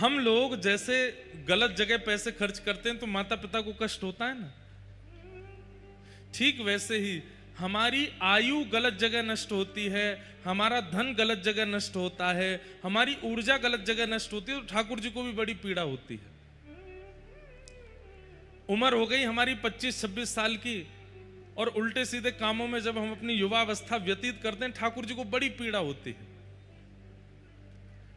हम लोग जैसे गलत जगह पैसे खर्च करते हैं तो माता पिता को कष्ट होता है ना, ठीक वैसे ही हमारी आयु गलत जगह नष्ट होती है, हमारा धन गलत जगह नष्ट होता है, हमारी ऊर्जा गलत जगह नष्ट होती है, तो ठाकुर जी को भी बड़ी पीड़ा होती है। उम्र हो गई हमारी 25-26 साल की और उल्टे सीधे कामों में जब हम अपनी युवावस्था व्यतीत करते हैं, ठाकुर जी को बड़ी पीड़ा होती है।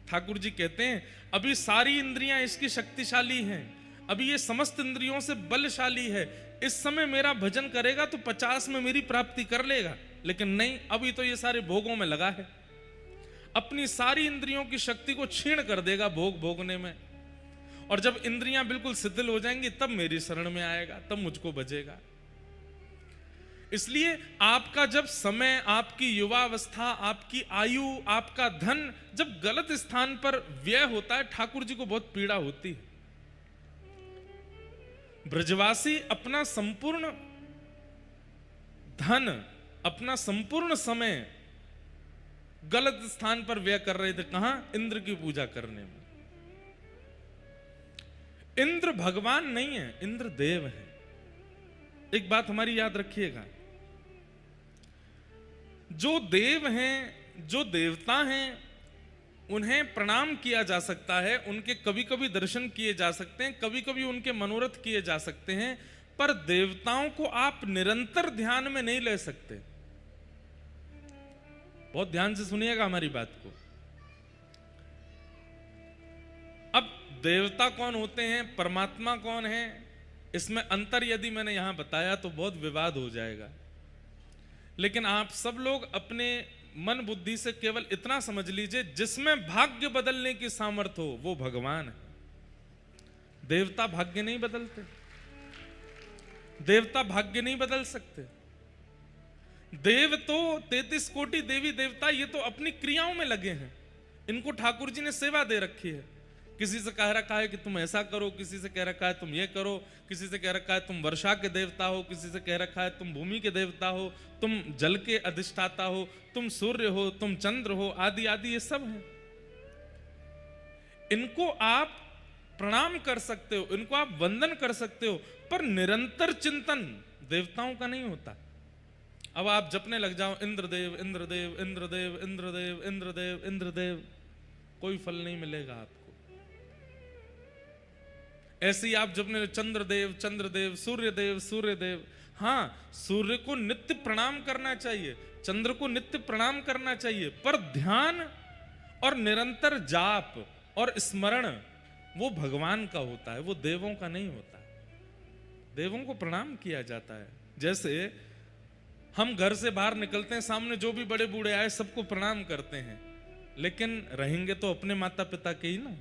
ठाकुर जी कहते हैं अभी सारी इंद्रियां इसकी शक्तिशाली हैं, अभी ये समस्त इंद्रियों से बलशाली है, इस समय मेरा भजन करेगा तो 50 में मेरी प्राप्ति कर लेगा, लेकिन नहीं, अभी तो ये सारे भोगों में लगा है, अपनी सारी इंद्रियों की शक्ति को क्षीण कर देगा भोग भोगने में, और जब इंद्रियां बिल्कुल शिथिल हो जाएंगी तब मेरी शरण में आएगा, तब मुझको बजेगा। इसलिए आपका जब समय, आपकी युवावस्था, आपकी आयु, आपका धन जब गलत स्थान पर व्यय होता है, ठाकुर जी को बहुत पीड़ा होती है। ब्रजवासी अपना संपूर्ण धन, अपना संपूर्ण समय गलत स्थान पर व्यय कर रहे थे। कहां? इंद्र की पूजा करने में। इंद्र भगवान नहीं है, इंद्र देव है। एक बात हमारी याद रखिएगा, जो देव हैं, जो देवता हैं, उन्हें प्रणाम किया जा सकता है, उनके कभी कभी दर्शन किए जा सकते हैं, कभी कभी उनके मनोरथ किए जा सकते हैं, पर देवताओं को आप निरंतर ध्यान में नहीं ले सकते। बहुत ध्यान से सुनिएगा हमारी बात को। अब देवता कौन होते हैं, परमात्मा कौन है, इसमें अंतर यदि मैंने यहां बताया तो बहुत विवाद हो जाएगा, लेकिन आप सब लोग अपने मन बुद्धि से केवल इतना समझ लीजिए, जिसमें भाग्य बदलने की सामर्थ्य हो वो भगवान है। देवता भाग्य नहीं बदलते, देवता भाग्य नहीं बदल सकते। देव तो 33 कोटि देवी देवता, ये तो अपनी क्रियाओं में लगे हैं, इनको ठाकुर जी ने सेवा दे रखी है। किसी से कह रखा है कि तुम ऐसा करो, किसी से कह रखा है तुम ये करो, किसी से कह रखा है तुम वर्षा के देवता हो, किसी से कह रखा है तुम भूमि के देवता हो, तुम जल के अधिष्ठाता हो, तुम सूर्य हो, तुम चंद्र हो, आदि आदि ये सब है। इनको आप प्रणाम कर सकते हो, इनको आप वंदन कर सकते हो, पर निरंतर चिंतन देवताओं का नहीं होता। अब आप जपने लग जाओ इंद्रदेव इंद्रदेव इंद्रदेव इंद्रदेव इंद्रदेव इंद्रदेव, कोई फल नहीं मिलेगा आपको। ऐसे ही आप जपने चंद्रदेव चंद्रदेव, सूर्यदेव सूर्यदेव, हां सूर्य को नित्य प्रणाम करना चाहिए, चंद्र को नित्य प्रणाम करना चाहिए, पर ध्यान और निरंतर जाप और स्मरण वो भगवान का होता है, वो देवों का नहीं होता। देवों को प्रणाम किया जाता है। जैसे हम घर से बाहर निकलते हैं, सामने जो भी बड़े बूढ़े आए सबको प्रणाम करते हैं, लेकिन रहेंगे तो अपने माता पिता के ही ना।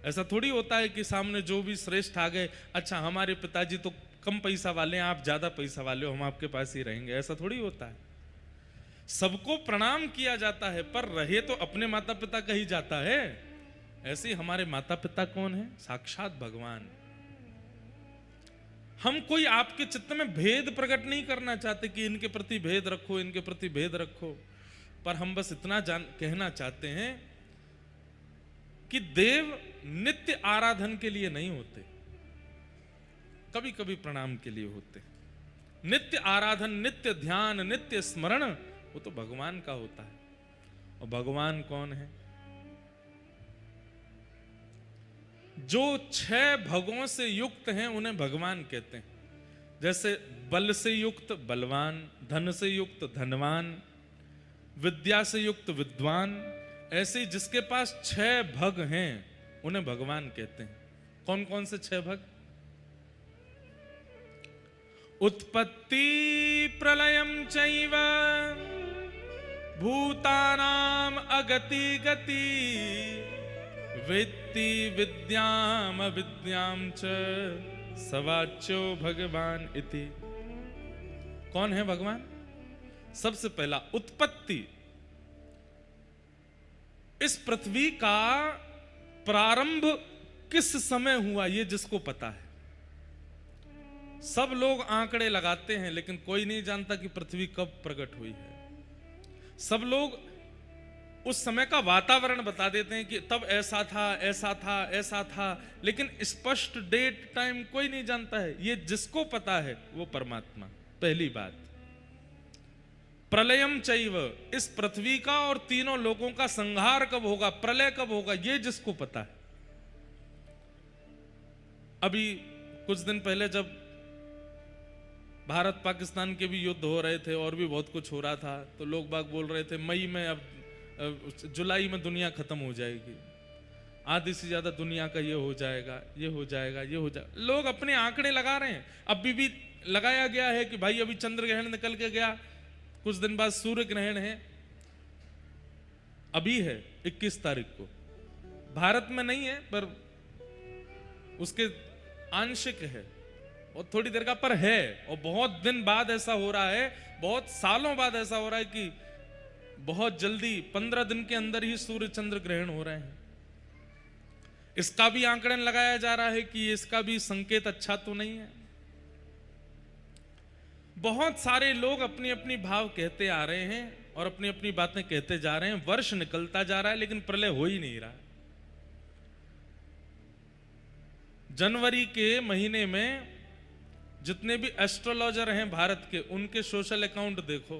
ऐसा थोड़ी होता है कि सामने जो भी श्रेष्ठ आ गए, अच्छा हमारे पिताजी तो कम पैसा वाले हैं, आप ज्यादा पैसा वाले हो, हम आपके पास ही रहेंगे, ऐसा थोड़ी होता है। सबको प्रणाम किया जाता है, पर रहे तो अपने माता पिता का ही जाता है। ऐसे ही हमारे माता पिता कौन है? साक्षात भगवान। हम कोई आपके चित्त में भेद प्रकट नहीं करना चाहते कि इनके प्रति भेद रखो, इनके प्रति भेद रखो, पर हम बस इतना कहना चाहते हैं कि देव नित्य आराधन के लिए नहीं होते, कभी कभी प्रणाम के लिए होते। नित्य आराधन, नित्य ध्यान, नित्य स्मरण वो तो भगवान का होता है। और भगवान कौन है? जो 6 भगों से युक्त हैं उन्हें भगवान कहते हैं। जैसे बल से युक्त बलवान, धन से युक्त धनवान, विद्या से युक्त विद्वान, ऐसे जिसके पास 6 भग हैं उन्हें भगवान कहते हैं। कौन कौन से 6 भग? उत्पत्ति प्रलयम चैव भूतानाम अगति गति वेत्ति विद्याम अविद्याम च सवाच्यो भगवान इति। कौन है भगवान? सबसे पहला उत्पत्ति, इस पृथ्वी का प्रारंभ किस समय हुआ ये जिसको पता है। सब लोग आंकड़े लगाते हैं, लेकिन कोई नहीं जानता कि पृथ्वी कब प्रकट हुई है। सब लोग उस समय का वातावरण बता देते हैं कि तब ऐसा था, ऐसा था, ऐसा था, लेकिन स्पष्ट डेट टाइम कोई नहीं जानता है। ये जिसको पता है वो परमात्मा। पहली बात, प्रलयम चैव, इस पृथ्वी का और तीनों लोगों का संहार कब होगा, प्रलय कब होगा, ये जिसको पता है। अभी कुछ दिन पहले जब भारत पाकिस्तान के भी युद्ध हो रहे थे और भी बहुत कुछ हो रहा था, तो लोग बाग बोल रहे थे मई में, अब जुलाई में दुनिया खत्म हो जाएगी, आधी से ज्यादा दुनिया का ये हो जाएगा, ये हो जाएगा, ये हो जाएगा। लोग अपने आंकड़े लगा रहे हैं। अभी भी लगाया गया है कि भाई अभी चंद्र ग्रहण निकल के गया, कुछ दिन बाद सूर्य ग्रहण है, अभी है 21 तारीख को। भारत में नहीं है पर उसके आंशिक है और थोड़ी देर का पर है, और बहुत दिन बाद ऐसा हो रहा है, बहुत सालों बाद ऐसा हो रहा है कि बहुत जल्दी 15 दिन के अंदर ही सूर्य चंद्र ग्रहण हो रहे हैं। इसका भी आंकड़न लगाया जा रहा है कि इसका भी संकेत अच्छा तो नहीं है। बहुत सारे लोग अपनी अपनी भाव कहते आ रहे हैं और अपनी अपनी बातें कहते जा रहे हैं। वर्ष निकलता जा रहा है लेकिन प्रलय हो ही नहीं रहा। जनवरी के महीने में जितने भी एस्ट्रोलॉजर हैं भारत के, उनके सोशल अकाउंट देखो,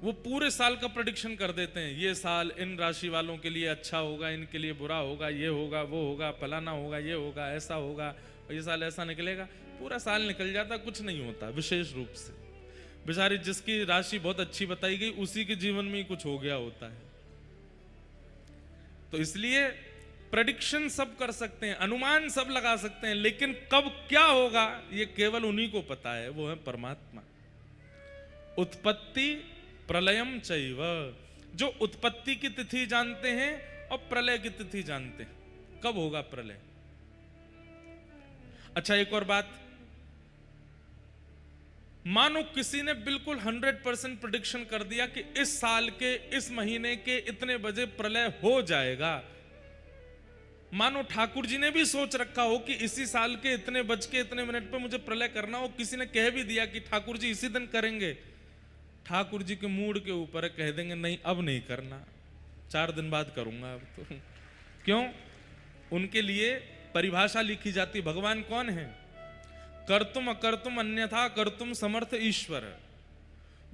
वो पूरे साल का प्रेडिक्शन कर देते हैं। ये साल इन राशि वालों के लिए अच्छा होगा, इनके लिए बुरा होगा, ये होगा, वो होगा, फलाना होगा, ये होगा, ऐसा होगा, और ये साल ऐसा निकलेगा। पूरा साल निकल जाता, कुछ नहीं होता विशेष रूप से। बेचारी जिसकी राशि बहुत अच्छी बताई गई, उसी के जीवन में ही कुछ हो गया होता है। तो इसलिए प्रेडिक्शन सब कर सकते हैं, अनुमान सब लगा सकते हैं, लेकिन कब क्या होगा ये केवल उन्हीं को पता है, वो है परमात्मा। उत्पत्ति प्रलयम चैव, जो उत्पत्ति की तिथि जानते हैं और प्रलय की तिथि जानते हैं, कब होगा प्रलय। अच्छा, एक और बात, मानो किसी ने बिल्कुल 100% प्रेडिक्शन कर दिया कि इस साल के इस महीने के इतने बजे प्रलय हो जाएगा। मानो ठाकुर जी ने भी सोच रखा हो कि इसी साल के इतने बज के इतने मिनट पे मुझे प्रलय करना हो, किसी ने कह भी दिया कि ठाकुर जी इसी दिन करेंगे। ठाकुर जी के मूड के ऊपर कह देंगे नहीं अब नहीं करना, 4 दिन बाद करूंगा अब तो। क्यों? उनके लिए परिभाषा लिखी जाती। भगवान कौन है? कर्तुम अकर्तुम अन्यथा कर्तुम समर्थ ईश्वर,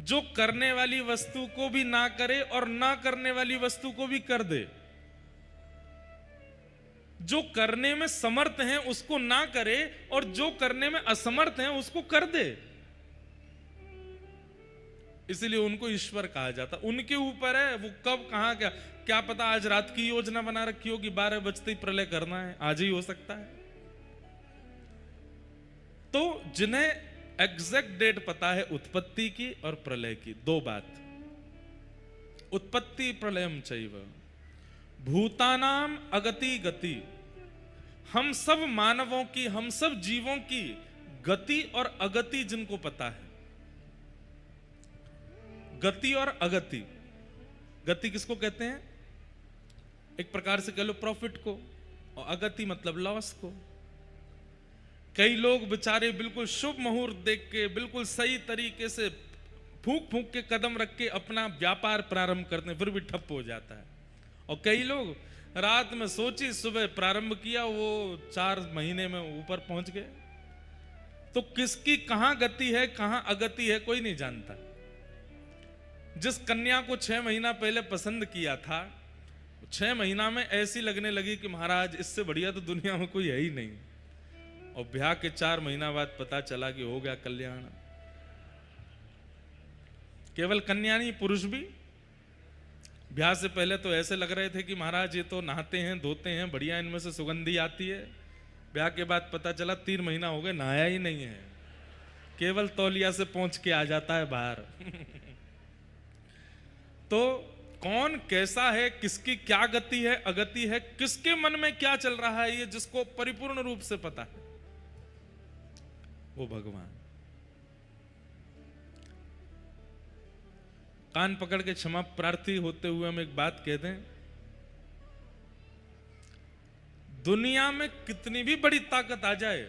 जो करने वाली वस्तु को भी ना करे और ना करने वाली वस्तु को भी कर दे। जो करने में समर्थ है उसको ना करे और जो करने में असमर्थ है उसको कर दे। इसलिए उनको ईश्वर कहा जाता। उनके ऊपर है वो कब कहां क्या पता आज रात की योजना बना रखी हो कि 12 बजते ही प्रलय करना है, आज ही हो सकता है। तो जिन्हें एग्जैक्ट डेट पता है उत्पत्ति की और प्रलय की, दो बात, उत्पत्ति प्रलयम चैव भूतानाम अगति गति, हम सब मानवों की, हम सब जीवों की गति और अगति जिनको पता है। गति और अगति, गति किसको कहते हैं? एक प्रकार से कह लो प्रॉफिट को, और अगति मतलब लॉस को। कई लोग बेचारे बिल्कुल शुभ मुहूर्त देख के बिल्कुल सही तरीके से फूंक फूंक के कदम रख के अपना व्यापार प्रारंभ करते हैं, फिर भी ठप हो जाता है। और कई लोग रात में सोची सुबह प्रारंभ किया, वो 4 महीने में ऊपर पहुंच गए। तो किसकी कहां गति है कहां अगति है कोई नहीं जानता। जिस कन्या को 6 महीना पहले पसंद किया था, 6 महीना में ऐसी लगने लगी कि महाराज इससे बढ़िया तो दुनिया में कोई है ही नहीं, और ब्याह के 4 महीना बाद पता चला कि हो गया कल्याण। केवल कन्या नहीं, पुरुष भी ब्याह से पहले तो ऐसे लग रहे थे कि महाराज ये तो नहाते हैं धोते हैं बढ़िया, इनमें से सुगंधी आती है। ब्याह के बाद पता चला 3 महीना हो गए नहाया ही नहीं है, केवल तौलिया से पहुंच के आ जाता है बाहर। तो कौन कैसा है, किसकी क्या गति है अगति है, किसके मन में क्या चल रहा है, ये जिसको परिपूर्ण रूप से पता है वो भगवान। कान पकड़ के क्षमा प्रार्थी होते हुए हम एक बात कह दें, दुनिया में कितनी भी बड़ी ताकत आ जाए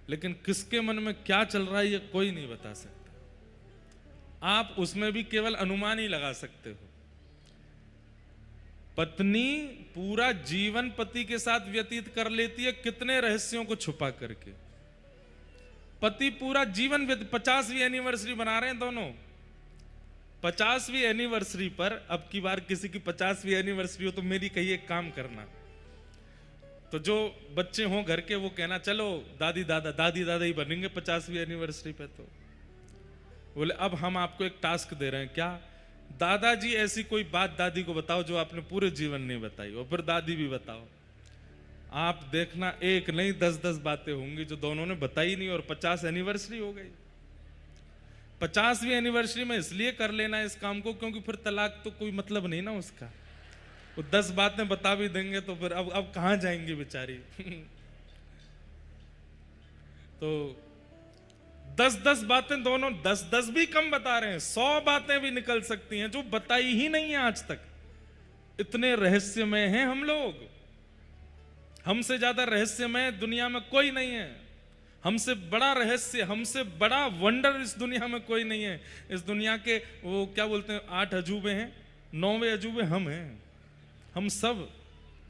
लेकिन किसके मन में क्या चल रहा है ये कोई नहीं बता सकता। आप उसमें भी केवल अनुमान ही लगा सकते हो। पत्नी पूरा जीवन पति के साथ व्यतीत कर लेती है, कितने रहस्यों को छुपा करके। पति पूरा जीवन 50वीं एनिवर्सरी बना रहे हैं दोनों। 50वीं एनिवर्सरी पर, अब की बार किसी की 50वीं एनिवर्सरी हो तो मेरी कही एक काम करना, तो जो बच्चे हों घर के वो कहना चलो दादी दादा ही बनेंगे 50वीं एनिवर्सरी पे। तो बोले अब हम आपको एक टास्क दे रहे हैं। क्या? दादाजी ऐसी कोई बात दादी को बताओ जो आपने पूरे जीवन नहीं बताई, और फिर दादी भी बताओ। आप देखना एक नहीं 10-10 बातें होंगी जो दोनों ने बताई नहीं, और 50 एनिवर्सरी हो गई। 50वीं एनिवर्सरी में इसलिए कर लेना इस काम को क्योंकि फिर तलाक तो कोई मतलब नहीं ना उसका। वो 10 बातें बता भी देंगे तो फिर अब कहां जाएंगी बेचारी। तो 10-10 बातें दोनों, 10-10 भी कम बता रहे हैं, 100 बातें भी निकल सकती हैं जो बताई ही नहीं है आज तक। इतने रहस्यमय हैं हम लोग। हमसे ज्यादा रहस्यमय दुनिया में कोई नहीं है। हमसे बड़ा रहस्य, हमसे बड़ा वंडर इस दुनिया में कोई नहीं है। इस दुनिया के वो क्या बोलते हैं 8 अजूबे हैं, 9वें अजूबे हम हैं। हम सब